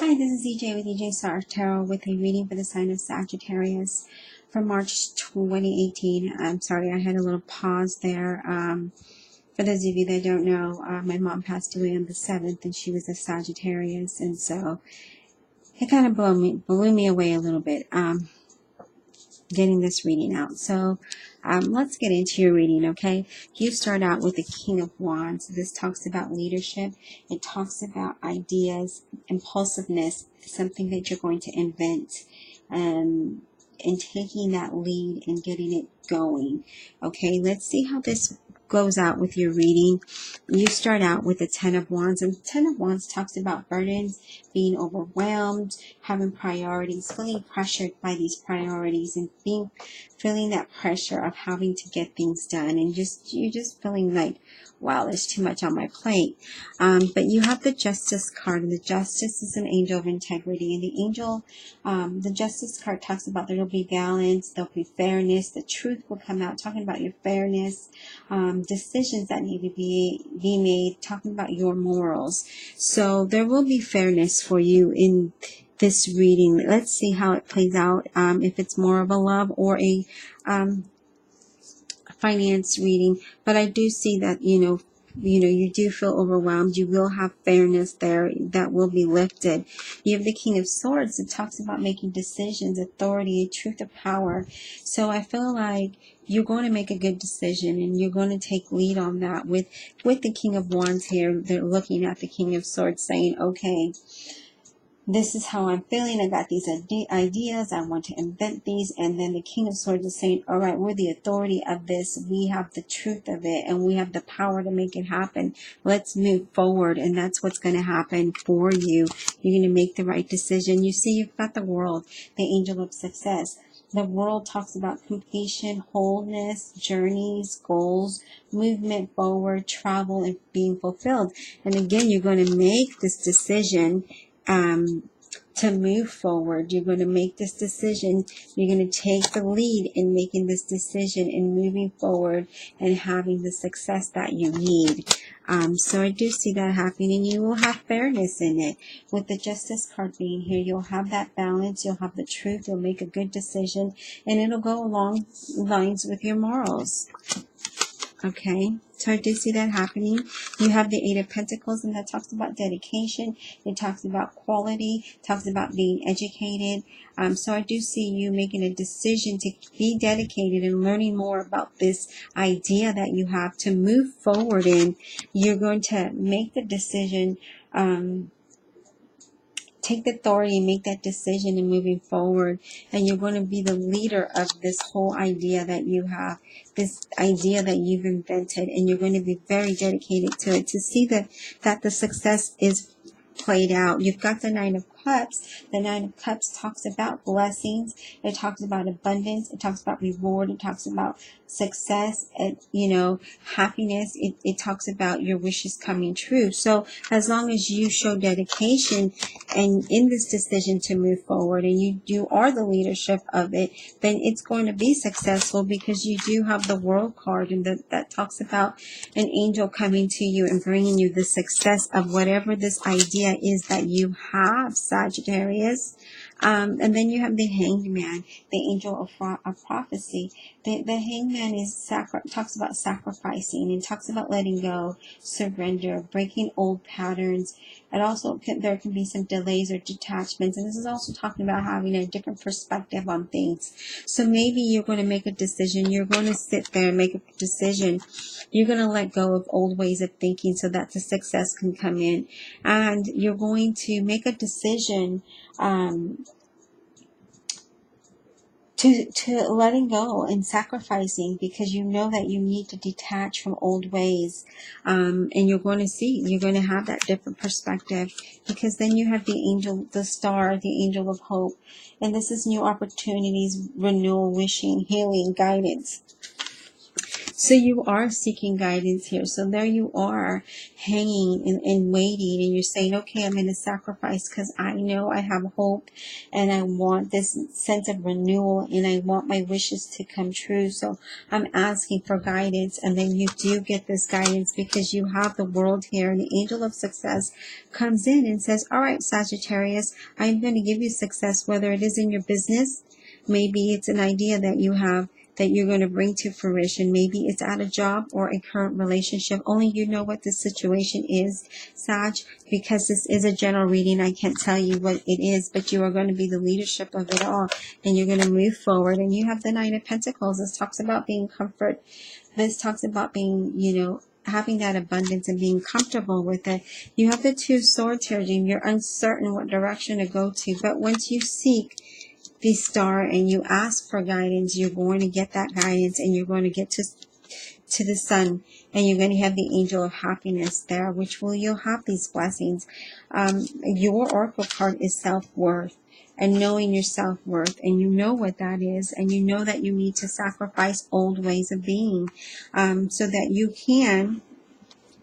Hi, this is EJ with EJ Star Tarot with a reading for the sign of Sagittarius for March 2018. I'm sorry, I had a little pause there. For those of you that don't know, my mom passed away on the 7th and she was a Sagittarius, and so it kind of blew me away a little bit. Getting this reading out. So let's get into your reading, okay? You start out with the King of Wands. This talks about leadership. It talks about ideas, impulsiveness, something that you're going to invent, and taking that lead and getting it going. Okay, let's see how this goes out with your reading. You start out with the Ten of Wands, and the Ten of Wands talks about burdens, being overwhelmed, having priorities, feeling pressured by these priorities, and feeling that pressure of having to get things done, and you're just feeling like, wow, there's too much on my plate. But you have the Justice card, and the Justice is an angel of integrity, and the Justice card talks about there will be balance, there'll be fairness, the truth will come out, talking about your fairness, decisions that need to be made, talking about your morals. So there will be fairness for you in this reading. Let's see how it plays out, if it's more of a love or a finance reading. But I do see that, you do feel overwhelmed. You will have fairness there that will be lifted. You have the King of Swords. It talks about making decisions, authority, truth of power. So I feel like you're going to make a good decision, and you're going to take lead on that. With the King of Wands here, they're looking at the King of Swords saying, okay, this is how I'm feeling. I got these ideas. I want to invent these. And then the King of Swords is saying, all right, we're the authority of this. We have the truth of it, and we have the power to make it happen. Let's move forward. And that's what's going to happen for you. You're going to make the right decision. You see, you've got the World, the angel of success. The World talks about completion, wholeness, journeys, goals, movement forward, travel, and being fulfilled. And again, you're going to make this decision to move forward. You're going to make this decision. You're going to take the lead in making this decision and moving forward and having the success that you need. So I do see that happening, and you will have fairness in it. With the Justice card being here, you'll have that balance. You'll have the truth. You'll make a good decision, and it'll go along lines with your morals. Okay, so I do see that happening. You have the Eight of Pentacles, and that talks about dedication. It talks about quality, talks about being educated. So I do see you making a decision to be dedicated and learning more about this idea that you have to move forward in. You're going to make the decision, take the authority and make that decision in moving forward. And you're going to be the leader of this whole idea that you have, this idea that you've invented, and you're going to be very dedicated to it to see that the success is played out. You've got the Nine of Cups. The Nine of Cups talks about blessings. It talks about abundance. It talks about reward. It talks about success and, happiness. It talks about your wishes coming true. So as long as you show dedication and in this decision to move forward, and you are the leadership of it, then it's going to be successful, because you do have the World card, and that talks about an angel coming to you and bringing you the success of whatever this idea is that you have, Sagittarius. And then you have the Hanged Man, the angel of prophecy. The Hanged Man talks about sacrificing, and talks about letting go, surrender, breaking old patterns. And also there can be some delays or detachments. And this is also talking about having a different perspective on things. So maybe you're going to make a decision. You're going to sit there and make a decision. You're going to let go of old ways of thinking so that the success can come in. And you're going to make a decision to letting go and sacrificing, because you know that you need to detach from old ways. And you're going to have that different perspective, because then you have the angel, the star, the angel of hope. And this is new opportunities, renewal, wishing, healing, guidance. So you are seeking guidance here. So there you are hanging and waiting, and you're saying, okay, I'm going to sacrifice because I know I have hope and I want this sense of renewal and I want my wishes to come true. So I'm asking for guidance, and then you do get this guidance because you have the world here, and the angel of success comes in and says, all right, Sagittarius, I'm going to give you success, whether it is in your business. Maybe it's an idea that you have that you're going to bring to fruition. Maybe it's at a job or a current relationship. Only you know what the situation is, Sag, because this is a general reading. I can't tell you what it is, but you are going to be the leadership of it all, and you're going to move forward. And you have the Knight of Pentacles. This talks about being comfort. This talks about being, having that abundance and being comfortable with it. You have the Two of Swords here, Jim. You're uncertain what direction to go to, but once you seek the star and you ask for guidance, you're going to get that guidance, and you're going to get to the sun, and you're going to have the angel of happiness there, which you'll have these blessings. Your oracle card is self-worth, and knowing your self-worth, and you know what that is, and you know that you need to sacrifice old ways of being, so that you can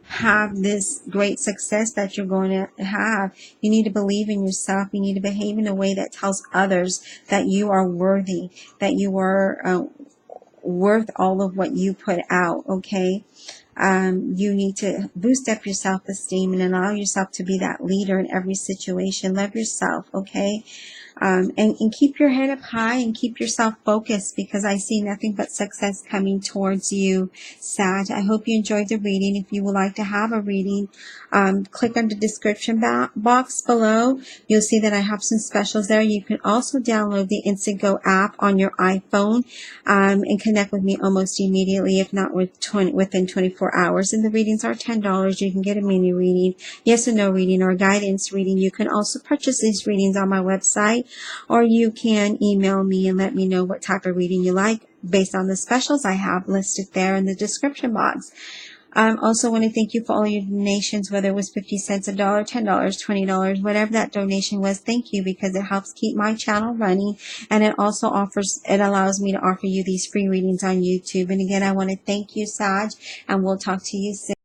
have this great success that you're going to have. You need to believe in yourself. You need to behave in a way that tells others that you are worthy, that you are worth all of what you put out, okay? You need to boost up your self-esteem and allow yourself to be that leader in every situation. Love yourself, okay? And keep your head up high and keep yourself focused, because I see nothing but success coming towards you, Sag. I hope you enjoyed the reading. If you would like to have a reading, click on the description box below. You'll see that I have some specials there. You can also download the Instant Go app on your iPhone and connect with me almost immediately, if not within 24 hours. And the readings are $10. You can get a mini reading, yes or no reading, or a guidance reading. You can also purchase these readings on my website, or you can email me and let me know what type of reading you like based on the specials I have listed there in the description box. Also want to thank you for all your donations, whether it was 50 cents, $1, $10, $20, whatever that donation was. Thank you, because it helps keep my channel running, and it also allows me to offer you these free readings on YouTube. And again, I want to thank you, Sag, and we'll talk to you soon.